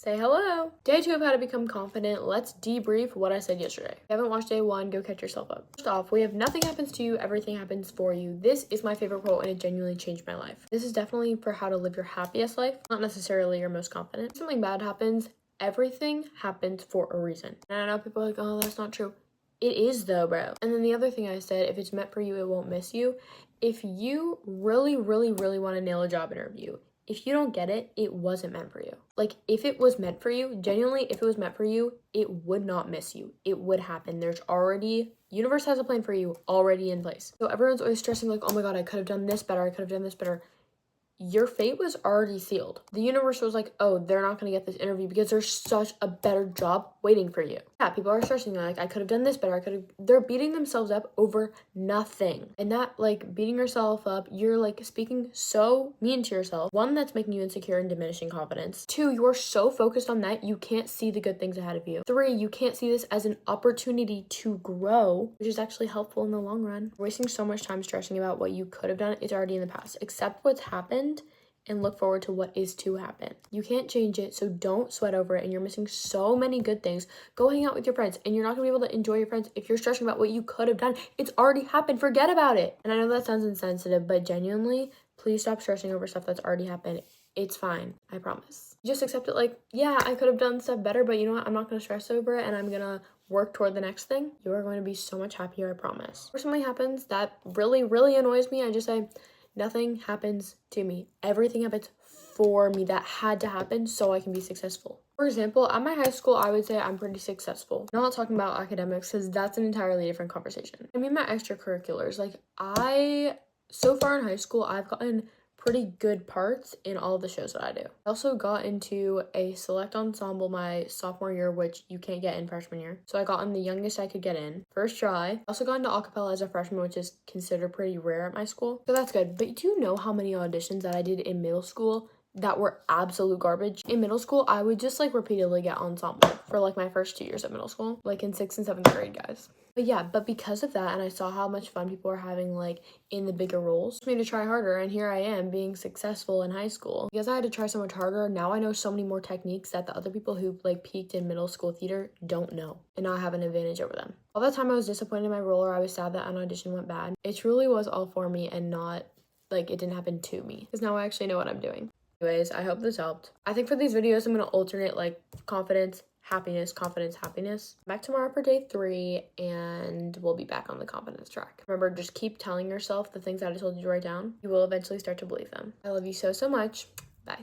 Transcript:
Say hello. Day 2 of how to become confident. Let's debrief what I said yesterday. If you haven't watched day 1, go catch yourself up. First off, we have nothing happens to you, everything happens for you. This is my favorite quote and it genuinely changed my life. This is definitely for how to live your happiest life, not necessarily your most confident. If something bad happens, everything happens for a reason. And I know people are like, oh, that's not true. It is though, bro. And then the other thing I said, if it's meant for you, it won't miss you. If you really want to nail a job interview, if you don't get it, it wasn't meant for you. Like, if it was meant for you, genuinely, if it was meant for you, it would not miss you. It would happen. There's already, universe has a plan for you already in place. So everyone's always stressing like, oh my God, I could have done this better. I could have done this better. Your fate was already sealed. The universe was like, oh, they're not going to get this interview because there's such a better job waiting for you. Yeah, people are stressing. They're like, I could have done this better. They're beating themselves up over nothing. And that, like, beating yourself up, you're like speaking so mean to yourself. 1, that's making you insecure and diminishing confidence. 2, you're so focused on that, you can't see the good things ahead of you. 3, you can't see this as an opportunity to grow, which is actually helpful in the long run. Wasting so much time stressing about what you could have done is already in the past. Accept what's happened and look forward to what is to happen. You can't change it, so don't sweat over it. And you're missing so many good things. Go hang out with your friends, and you're not gonna be able to enjoy your friends if you're stressing about what you could have done. It's already happened. Forget about it. And I know that sounds insensitive, but genuinely, please stop stressing over stuff that's already happened. It's fine. I promise. Just accept it like, yeah, I could have done stuff better, but you know what? I'm not gonna stress over it, and I'm gonna work toward the next thing. You are going to be so much happier, I promise. Or something happens that really annoys me, I just say, nothing happens to me. Everything happens for me that had to happen so I can be successful. For example, at my high school, I would say I'm pretty successful. I'm not talking about academics because that's an entirely different conversation. I mean, my extracurriculars, so far in high school, I've gotten pretty good parts in all of the shows that I do. I also got into a select ensemble my sophomore year, which you can't get in freshman year. So I got in the youngest I could get in. First try. I also got into acapella as a freshman, which is considered pretty rare at my school. So that's good. But do you know how many auditions that I did in middle school that were absolute garbage? In middle school, I would just repeatedly get ensemble for my first 2 years of middle school, in 6th and 7th grade, guys. But yeah, because of that, and I saw how much fun people are having in the bigger roles, for me to try harder, and here I am being successful in high school. Because I had to try so much harder, now I know so many more techniques that the other people who peaked in middle school theater don't know, and now I have an advantage over them. All that time I was disappointed in my role, or I was sad that an audition went bad. It truly was all for me and not it didn't happen to me, because now I actually know what I'm doing. Anyways, I hope this helped. I think for these videos, I'm going to alternate confidence, happiness, confidence, happiness. Back tomorrow for day 3, and we'll be back on the confidence track. Remember, just keep telling yourself the things that I told you to write down. You will eventually start to believe them. I love you so much. Bye.